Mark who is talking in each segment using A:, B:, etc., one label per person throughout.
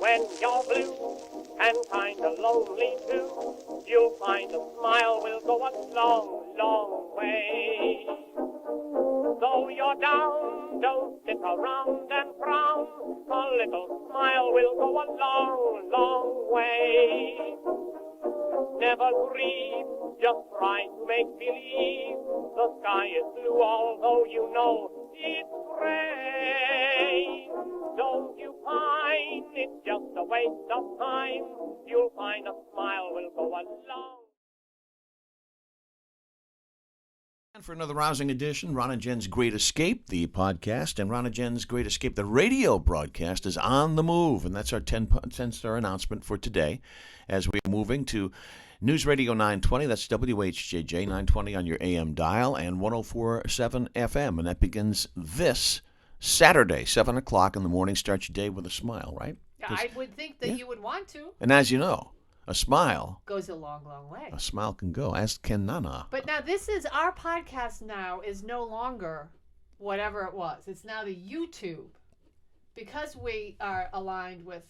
A: When you're blue and kinda lonely too, you'll find a smile will go a long, long way. Though you're down, don't sit around and frown. A little smile will go a long, long way. Never grieve, just try to make believe the sky is blue, although you know it's gray. Don't you pine, it's just a waste of time. You'll find a smile will go a long.
B: And for another rousing edition, Ron and Jen's Great Escape, the podcast, and Ron and Jen's Great Escape, the radio broadcast, is on the move. And that's our 10-star announcement for today as we are moving to News Radio 920. That's WHJJ 920 on your AM dial and 104.7 FM. And that begins this Saturday, 7 o'clock in the morning. Start your day with a smile, right?
C: I would think that you would want to.
B: And as you know, a smile
C: goes a long, long way.
B: A smile can go, as can Nana.
C: But now this is our podcast now is no longer whatever it was. It's now the YouTube. Because we are aligned with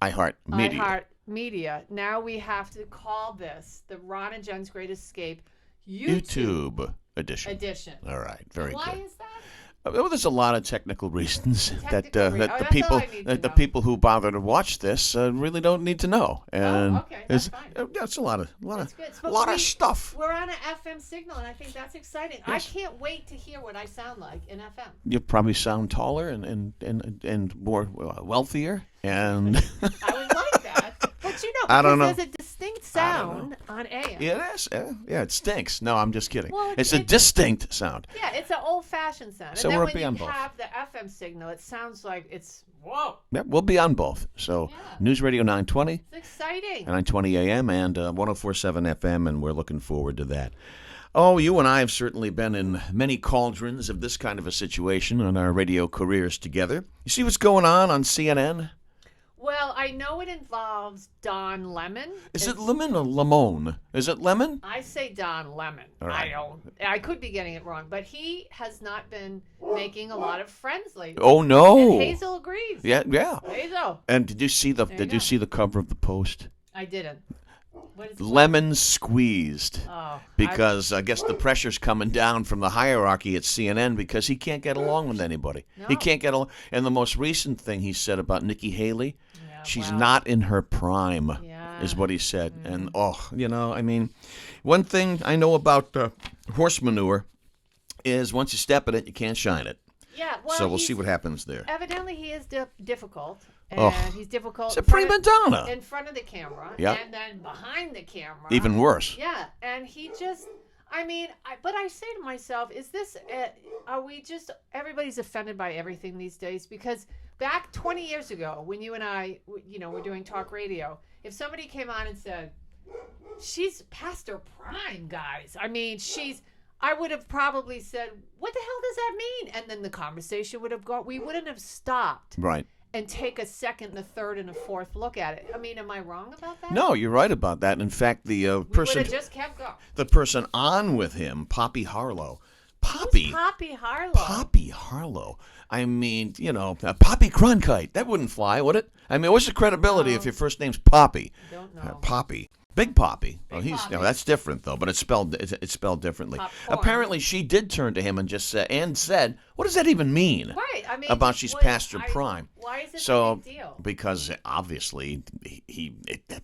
C: iHeartMedia, now we have to call this the Ron and Jen's Great Escape YouTube edition. All right, very good. Why is that?
B: Well, there's a lot of technical reasons that the people who bother to watch this really don't need to know. And
C: that's fine.
B: That's a lot of stuff.
C: We're on an FM signal, and I think that's exciting. Yes. I can't wait to hear what I sound like in FM.
B: You probably sound taller and more wealthier. And
C: I would like that. But I don't know. There's a distinct sound on AM.
B: Yeah, it is. Yeah, it stinks. No, I'm just kidding. Well, it's a distinct sound.
C: Yeah, it's an old-fashioned sound.
B: So
C: and then
B: we'll be on both.
C: When you have the FM signal, it sounds like it's, whoa.
B: Yeah, we'll be on both. So News Radio 920.
C: It's exciting.
B: 920 AM and 104.7 FM, and we're looking forward to that. Oh, you and I have certainly been in many cauldrons of this kind of a situation in our radio careers together. You see what's going on CNN?
C: Well, I know it involves Don Lemon.
B: Is it Lemon or Lemon? Is it Lemon?
C: I say Don Lemon.
B: Right.
C: I could be getting it wrong, but he has not been making a lot of friends lately.
B: Oh no!
C: And Hazel agrees.
B: Yeah.
C: Hazel.
B: And did you see the cover of the Post?
C: I didn't. What is it?
B: Lemon squeezed.
C: Oh,
B: because I guess the pressure's coming down from the hierarchy at CNN because he can't get along with anybody.
C: No.
B: He can't get along. And the most recent thing he said about Nikki Haley, she's not in her prime, is what he said. And, one thing I know about horse manure is once you step in it, you can't shine it.
C: Yeah, well,
B: so we'll see what happens there.
C: Evidently, he is difficult. And he's difficult.
B: It's a prima donna.
C: In front of the camera.
B: Yep.
C: And then behind the camera.
B: Even worse.
C: Yeah. And he just, but I say to myself, is this, are we just, everybody's offended by everything these days? Because back 20 years ago, when you and I, were doing talk radio, if somebody came on and said, she's past her prime, guys. I would have probably said, what the hell does that mean? And then the conversation would have gone, we wouldn't have stopped.
B: Right.
C: And take a second, a third, and a fourth look at it. Am I wrong about that?
B: No, you're right about that. In fact, the person
C: would have just kept going.
B: The person on with him, Poppy Harlow.
C: Who's Poppy Harlow?
B: Poppy Harlow. Poppy Cronkite. That wouldn't fly, would it? What's the credibility if your first name's Poppy?
C: Don't know.
B: Poppy. Big Poppy.
C: Poppy.
B: That's different though, but it's spelled differently.
C: Popcorn.
B: Apparently, she did turn to him and just said, "What does that even mean?"
C: Right.
B: About she's past her prime.
C: Why is it a big deal?
B: Because obviously,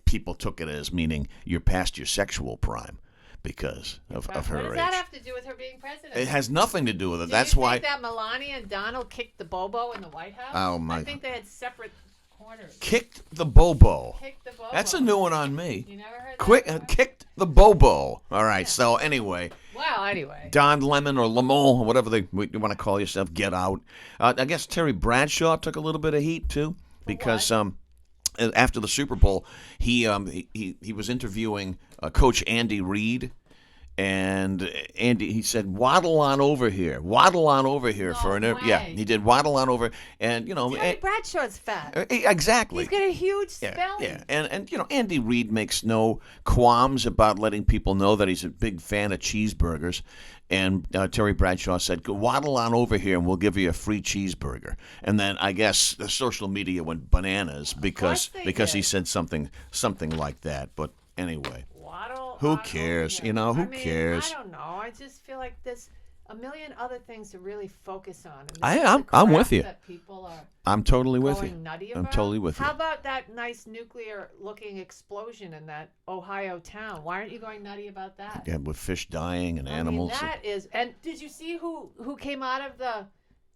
B: people took it as meaning you're past your sexual prime because of her age.
C: What does that have to do with her being president?
B: It has nothing to do with it.
C: Do you think that Melania and Donald kicked the Bobo in the White House?
B: Oh my!
C: I think they had separate corners.
B: Kicked the Bobo.
C: Kicked the Bobo.
B: That's a new one on me.
C: You never heard that?
B: Kicked the Bobo. All right. Yeah. So anyway.
C: Well, anyway.
B: Don Lemon or Lemon, or whatever you want to call yourself, get out. I guess Terry Bradshaw took a little bit of heat too, because after the Super Bowl, he was interviewing Coach Andy Reid. And Andy, he said, waddle on over here for an
C: way.
B: he did waddle on over, and
C: Terry Bradshaw's fat.
B: Exactly.
C: He's got a huge spelling.
B: Yeah, and Andy Reid makes no qualms about letting people know that he's a big fan of cheeseburgers. And Terry Bradshaw said, "Go waddle on over here, and we'll give you a free cheeseburger." And then I guess the social media went bananas because he said something like that. But anyway. Who cares? Who cares?
C: I don't know. I just feel like there's a million other things to really focus on.
B: I'm with you.
C: That people are
B: I'm totally with you.
C: Nutty
B: I'm
C: about.
B: totally with you.
C: How about that nice nuclear-looking explosion in that Ohio town? Why aren't you going nutty about that?
B: Yeah, with fish dying and animals.
C: That is. And did you see who came out of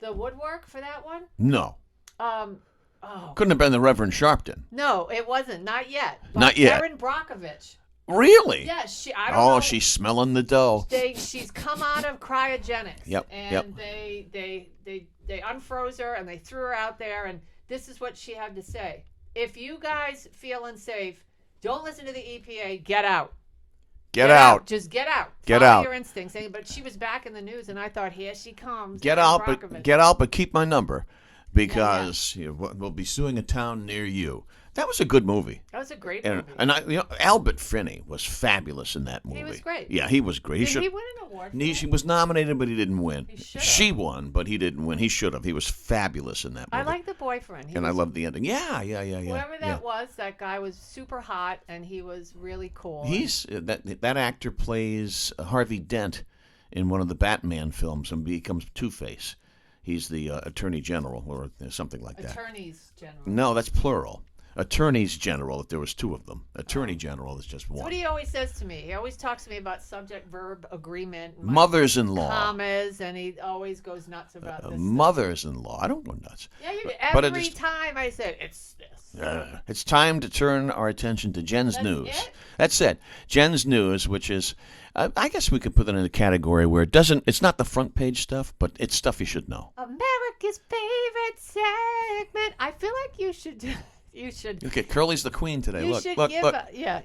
C: the woodwork for that one?
B: No.
C: Oh.
B: Couldn't have been the Reverend Sharpton.
C: No, it wasn't. Not yet.
B: Not yet.
C: Erin Brockovich.
B: Really?
C: Yeah, I don't know.
B: She's smelling the dough.
C: She's come out of cryogenics.
B: Yep.
C: And they unfroze her and they threw her out there, and this is what she had to say. If you guys feel unsafe, don't listen to the EPA. Get out.
B: Get out.
C: Just get out.
B: Get
C: Follow
B: out.
C: your instincts. But she was back in the news, and I thought, here she comes.
B: Get out, but keep my number, because we'll be suing a town near you. That was a good movie.
C: That was a great movie.
B: And Albert Finney was fabulous in that movie.
C: He was great.
B: Yeah, he was great.
C: Did he win an award?
B: He was nominated, but he didn't win.
C: He should have.
B: She won, but he didn't win. He should have. He was fabulous in that movie.
C: I like the boyfriend.
B: I loved the ending. Yeah.
C: Whoever that was, that guy was super hot, and he was really cool.
B: That actor plays Harvey Dent in one of the Batman films and becomes Two-Face. He's the Attorney General or something like that.
C: Attorneys General.
B: No, that's plural. Attorneys General, if there was two of them. Attorney General is just one.
C: That's what he always says to me. He always talks to me about subject-verb agreement. And
B: Mothers-in-law.
C: Commas, and he always goes nuts about this
B: mothers-in-law. I don't go nuts.
C: Yeah, you do. Every time I said, it's this.
B: It's time to turn our attention to Jen's News.
C: That's
B: it. Jen's News, which is, I guess we could put it in a category where it's not the front page stuff, but it's stuff you should know.
C: America's favorite segment. I feel like you should do... You should.
B: Okay, Curly's the queen today. Look.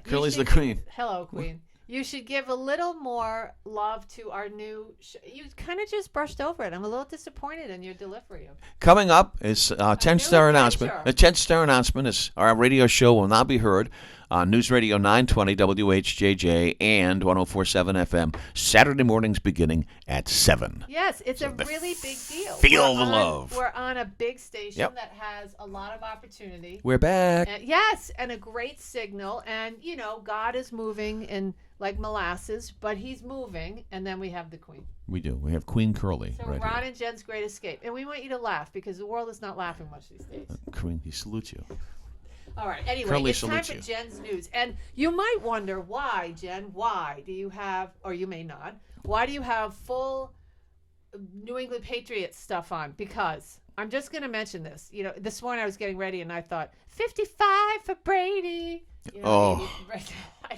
B: Curly's the
C: queen.
B: queen.
C: Hello, queen. You should give a little more love to our new you kind of just brushed over it. I'm a little disappointed in your delivery of it.
B: Coming up is a 10-star announcement. A 10-star announcement is our radio show will now be heard on News Radio 920 WHJJ and 104.7 FM Saturday mornings beginning at 7.
C: Yes, it's a really big deal.
B: Feel the love.
C: We're on a big station that has a lot of opportunity.
B: We're back.
C: And a great signal. And, God is moving in like molasses, but he's moving. And then we have the queen.
B: We do. We have Queen Curly.
C: So
B: right
C: Ron
B: here.
C: and Jen's Great Escape. And we want you to laugh because the world is not laughing much these days.
B: Queen, he salutes you.
C: All right. Anyway,
B: Curly
C: it's time for Jen's News. And you might wonder why, Jen, why do you have, or you may not, why do you have full New England Patriots stuff on? Because I'm just going to mention this. This morning I was getting ready and I thought, 55 for Brady. I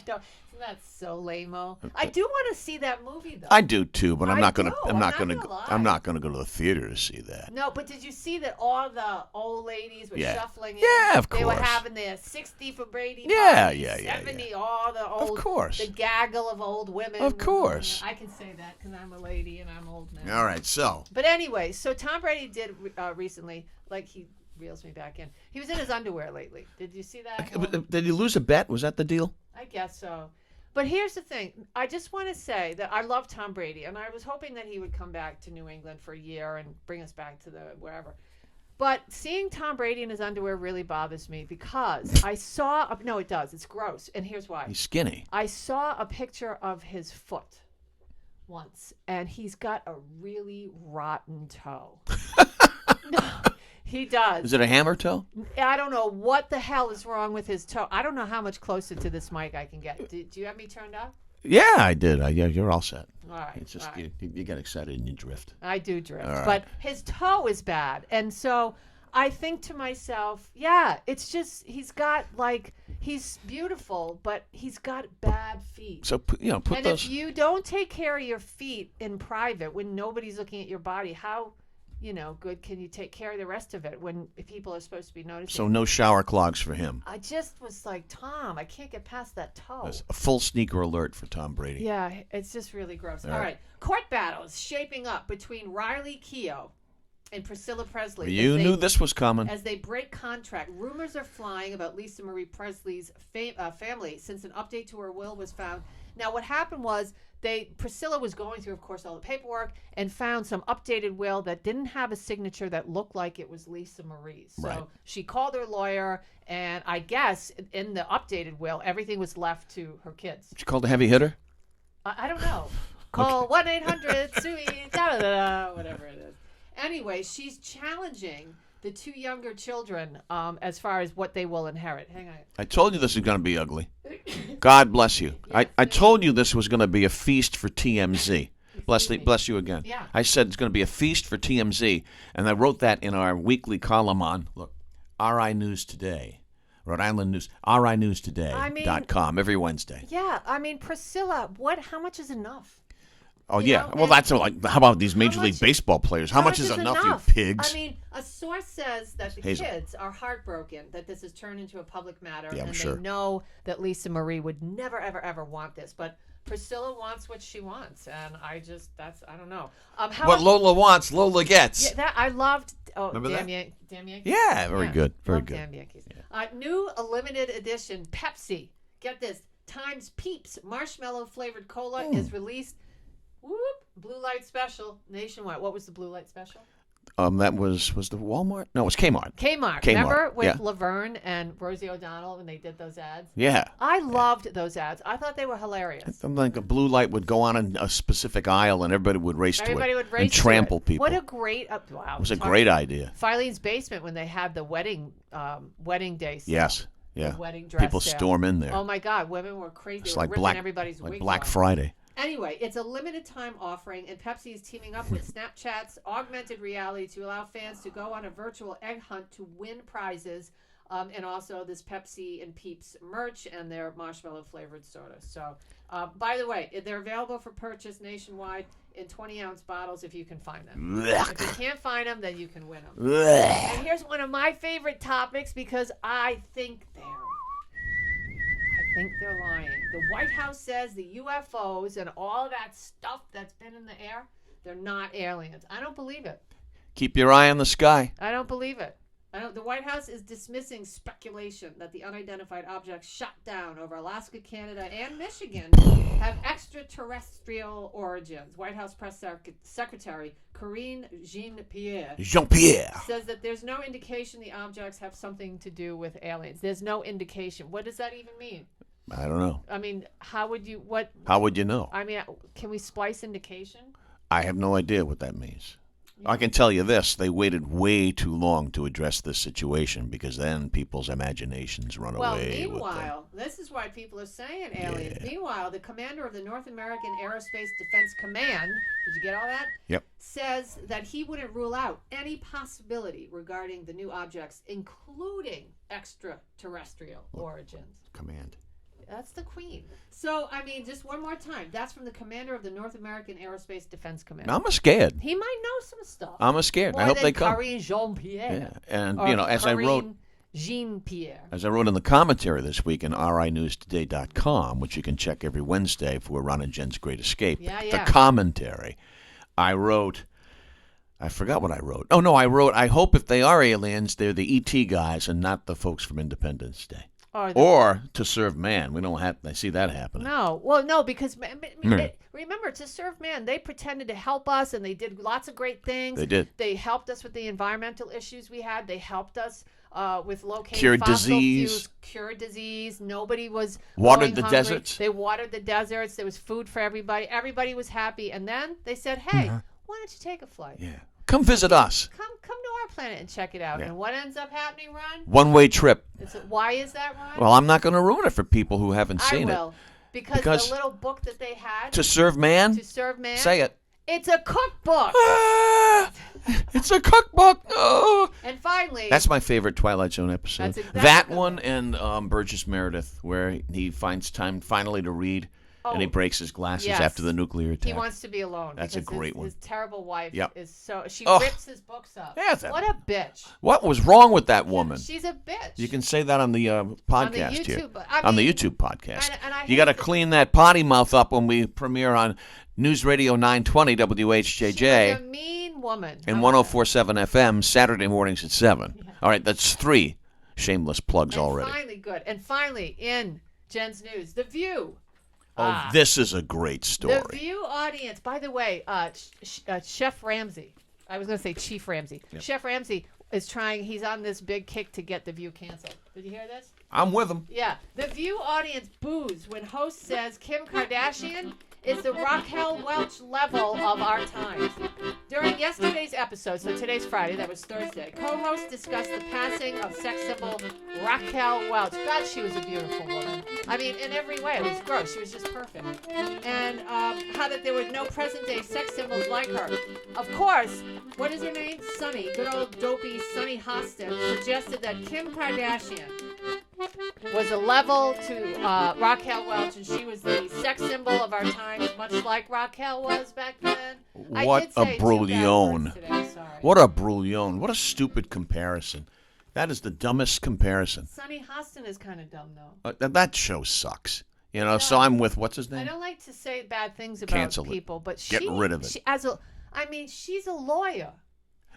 C: don't. That's so lame-o. I do want to see that movie though.
B: I do too, but I'm not going to go to the theater to see that.
C: No, but did you see that all the old ladies were shuffling in?
B: Yeah, of course.
C: They were having their 60 for Brady.
B: Yeah,
C: parties, 70, all the old.
B: Of course.
C: The gaggle of old women.
B: Of course.
C: I can say that because I'm a lady and I'm old now.
B: All right, so.
C: But anyway, so Tom Brady did recently, like he reels me back in. He was in his underwear lately. Did you see that?
B: Did he lose a bet? Was that the deal?
C: I guess so. But here's the thing. I just want to say that I love Tom Brady, and I was hoping that he would come back to New England for a year and bring us back to the wherever. But seeing Tom Brady in his underwear really bothers me because I saw... No, it does. It's gross. And here's why.
B: He's skinny.
C: I saw a picture of his foot once, and he's got a really rotten toe. No. He does.
B: Is it a hammer toe?
C: I don't know what the hell is wrong with his toe. I don't know how much closer to this mic I can get. Do you have me turned up?
B: Yeah, I did. You're all set.
C: All right.
B: It's just you get excited and you drift.
C: I do drift.
B: Right.
C: But his toe is bad. And so I think to myself, it's just he's beautiful, but he's got bad feet.
B: So, put
C: and if you don't take care of your feet in private when nobody's looking at your body, how good can you take care of the rest of it when people are supposed to be noticing?
B: So no shower clogs for him.
C: I just was like, Tom, I can't get past that toe.
B: That's a full sneaker alert for Tom Brady.
C: Yeah, it's just really gross.
B: All
C: All
B: right.
C: right. Court battles shaping up between Riley Keough and Priscilla Presley.
B: You knew this was coming.
C: As they break contract, rumors are flying about Lisa Marie Presley's family since an update to her will was found. Now, what happened was Priscilla was going through, of course, all the paperwork and found some updated will that didn't have a signature that looked like it was Lisa Marie's. So
B: Right.
C: she called her lawyer, and I guess in the updated will, everything was left to her kids.
B: She called a heavy hitter?
C: I don't know. Call 1-800-SUI, whatever it is. Anyway, she's challenging the two younger children as far as what they will inherit. Hang on.
B: I told you this was going to be ugly. God bless you. I told you this was going to be a feast for TMZ. Bless you again.
C: Yeah.
B: I said it's going to be a feast for TMZ, and I wrote that in our weekly column on, look, RI News Today, Rhode Island News, RINewsToday.com every Wednesday.
C: Yeah, I mean, Priscilla, how much is enough?
B: Oh,
C: You
B: yeah.
C: know,
B: Well,
C: and-
B: that's like, how about these Major
C: much-
B: League Baseball players? How much is enough, you pigs?
C: I mean, a source says that the
B: HAZEL.
C: kids are heartbroken that this has turned into a public matter,
B: Yeah, I'm
C: and
B: sure.
C: they know that Lisa Marie would never, ever, ever want this. But Priscilla wants what she wants, and I don't know.
B: What Lola wants, Lola gets.
C: Yeah, that I loved. Oh,
B: Remember
C: damn,
B: that?
C: Damn Yankees.
B: Yeah, very good. Very
C: Love
B: good.
C: Damn Yankees. New limited edition Pepsi. Get this. Times Peeps marshmallow flavored cola is released. Whoop! Blue light special nationwide. What was the blue light special?
B: That was the Walmart? No, it was Kmart.
C: Kmart. Remember with Laverne and Rosie O'Donnell when they did those ads?
B: Yeah.
C: I loved those ads. I thought they were hilarious.
B: Something like a blue light would go on in a specific aisle and everybody would race
C: Everybody
B: to it
C: would race
B: and
C: to
B: trample
C: it.
B: people.
C: What a great wow!
B: It was a great idea.
C: Filene's Basement when they had the wedding day. Sale.
B: Yes. Yeah.
C: The wedding dress
B: People
C: sale.
B: storm in there.
C: Oh my God, women were crazy.
B: It's
C: They were
B: like
C: ripping everybody's
B: like
C: wigs
B: Black
C: off.
B: Friday.
C: Anyway, it's a limited time offering, and Pepsi is teaming up with Snapchat's augmented reality to allow fans to go on a virtual egg hunt to win prizes, and also this Pepsi and Peeps merch and their marshmallow flavored soda. So, by the way, they're available for purchase nationwide in 20-ounce bottles if you can find them. If you can't find them, then you can win them. And here's one of my favorite topics because I think they're lying. The White House says the UFOs and all that stuff that's been in the air, they're not aliens. I don't believe it.
B: Keep your eye on the sky.
C: I don't believe it. The White House is dismissing speculation that the unidentified objects shot down over Alaska, Canada, and Michigan have extraterrestrial origins. White House Press Secretary Karine Jean-Pierre says that there's no indication the objects have something to do with aliens. There's no indication. What does that even mean?
B: I don't know.
C: I mean, how would you know? I mean, can we splice indication?
B: I have no idea what that means. I can tell you this, they waited way too long to address this situation because then people's imaginations run
C: Well,
B: away.
C: meanwhile, this is why people are saying aliens.
B: Yeah.
C: Meanwhile, the commander of the North American Aerospace Defense Command, did you get all that?
B: Yep.
C: Says that he wouldn't rule out any possibility regarding the new objects, including extraterrestrial origins.
B: Command.
C: That's the Queen. So, I mean, just one more time. That's from the commander of the North American Aerospace Defense Command.
B: I'm scared.
C: He might know some stuff.
B: I'm scared.
C: More
B: I hope
C: than
B: they come.
C: Karine Jean-Pierre.
B: Yeah. And,
C: Or
B: as I wrote...
C: Karine Jean-Pierre.
B: As I wrote in the commentary this week in RINewsToday.com, which you can check every Wednesday for Ron and Jen's Great Escape, the commentary, I wrote... I forgot what I wrote. Oh, no, I wrote, I hope if they are aliens, they're the E.T. guys and not the folks from Independence Day. Or to serve man. We don't have. I see that happening.
C: No, well, no, because remember, to serve man, they pretended to help us, and they did lots of great things.
B: They did.
C: They helped us with the environmental issues we had. They helped us with locating
B: cured
C: fossil
B: disease.
C: fuels, cured disease. Nobody was
B: watered the
C: hungry.
B: deserts.
C: They watered the deserts. There was food for everybody. Everybody was happy. And then they said, "Hey, why don't you take a flight?
B: Yeah, come visit us.
C: Come to our planet and check it out."
B: Yeah.
C: And what ends up happening, Ron?
B: One-way trip.
C: Why is that, Ron?
B: Well, I'm not going to ruin it for people who haven't seen
C: I will.
B: it.
C: Because the little book that they had
B: to serve man.
C: To serve man.
B: Say it.
C: It's a cookbook.
B: It's a cookbook. Oh.
C: And finally,
B: that's my favorite Twilight Zone episode.
C: That's exactly
B: that one and Burgess Meredith, where he finds time finally to read. and he breaks his glasses
C: Yes.
B: after the nuclear attack.
C: He wants to be alone.
B: That's a
C: because
B: great one.
C: His terrible wife
B: Yep.
C: is so... She
B: Oh.
C: rips his books up.
B: Yeah,
C: What a bitch.
B: What was wrong with that woman?
C: She's a bitch.
B: You can say that on the podcast here.
C: YouTube,
B: On the YouTube podcast.
C: and I
B: You got to
C: hate
B: clean that potty mouth up when we premiere on News Radio 920 WHJJ.
C: She's a mean woman.
B: And
C: How about
B: 104.7 FM, Saturday mornings at 7. All right, that's 3 shameless plugs
C: that?
B: already.
C: And finally, in Jen's news, The View.
B: Oh, this is a great story.
C: The View audience. By the way, Chef Ramsay. I was going to say Chief Ramsay.
B: Yep.
C: Chef Ramsay is trying. He's on this big kick to get The View canceled. Did you hear this?
B: I'm with him.
C: Yeah. The View audience boos when host says Kim Kardashian is the Raquel Welch level of our times. During yesterday's episode, so today's Friday, that was Thursday, co-hosts discussed the passing of sex symbol Raquel Welch. God, she was a beautiful woman. I mean, in every way. It was gross. She was just perfect. And how that there were no present-day sex symbols like her. Of course, what is her name? Sunny. Good old dopey Sunny Hostin suggested that Kim Kardashian was a level to Raquel Welch, and she was the sex symbol of our times, much like Raquel was back then.
B: What a brouillon. What a brouillon. What a stupid comparison. That is the dumbest comparison.
C: Sunny Hostin is kind of dumb, though.
B: That show sucks. You know, so I'm with, what's his
C: I
B: name?
C: don't like to say bad things about
B: Cancel it.
C: people, but
B: Get rid of it.
C: She's a lawyer.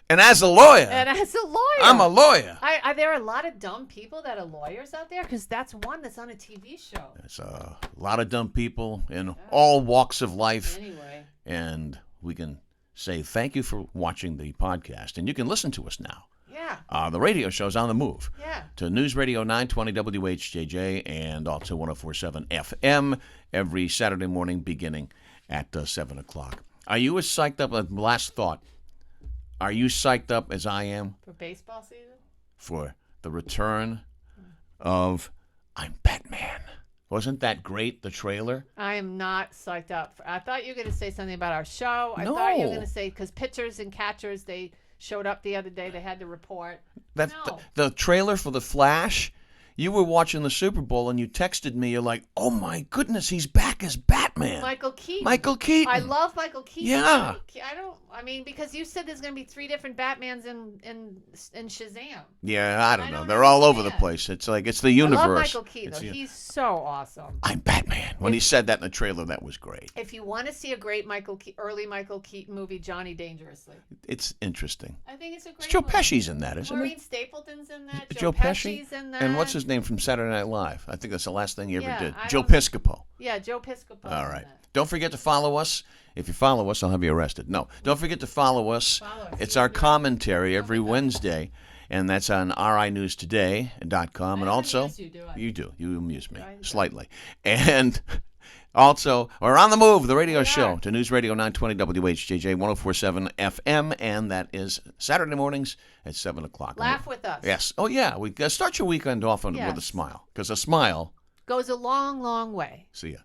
B: And as a lawyer, I'm a lawyer.
C: There are a lot of dumb people that are lawyers out there, because that's one that's on a TV show.
B: There's a lot of dumb people in all walks of life.
C: Anyway.
B: And we can say thank you for watching the podcast. And you can listen to us now.
C: Yeah.
B: The radio show's on the move.
C: Yeah.
B: To News Radio 920 WHJJ and also 104.7 FM every Saturday morning beginning at 7 o'clock. Are you as psyched up? Last thought. Are you psyched up as I am?
C: For baseball season?
B: For the return of I'm Batman. Wasn't that great, the trailer?
C: I am not psyched up. I thought you were going to say something about our show. I
B: No.
C: thought you were going to say, because pitchers and catchers, they showed up the other day. They had to report.
B: That
C: No.
B: the trailer for The Flash, you were watching the Super Bowl and you texted me. You're like, oh, my goodness, he's back as Batman.
C: Michael Keaton.
B: I
C: love Michael Keaton.
B: Yeah.
C: Because you said there's going to be 3 different Batmans in Shazam.
B: Yeah, I don't know.
C: don't
B: They're all over the
C: understand.
B: place. It's like, it's the universe.
C: I love Michael Keaton,
B: It's
C: though.
B: the-
C: He's so awesome.
B: I'm Batman. When he said that in the trailer, that was great.
C: If you want to see a great early Michael Keaton movie, Johnny Dangerously.
B: It's interesting.
C: I think it's a great
B: It's Joe
C: movie.
B: Pesci's in that, isn't
C: Maureen
B: it?
C: Stapleton's in that.
B: Joe Pesci?
C: Pesci's in that.
B: And what's his name from Saturday Night Live? I think that's the last thing he ever
C: Yeah,
B: did.
C: I
B: Joe
C: don't know.
B: Piscopo.
C: Yeah, Joe Piscopo.
B: All right. Don't forget to follow us. If you follow us, I'll have you arrested. No, don't forget to follow us.
C: Follow us.
B: It's our commentary every Wednesday, and that's on rinewstoday.com. And also,
C: amuse you, do I?
B: you do. You amuse me
C: Right.
B: slightly. And also, we're on the move, the radio
C: We
B: show,
C: are.
B: to News Radio 920 WHJJ 104.7 FM, and that is Saturday mornings at 7 o'clock.
C: Laugh with us.
B: Yes. Oh, yeah. We start your weekend off with a
C: Yes.
B: smile, because a smile.
C: Goes a long, long way.
B: See ya.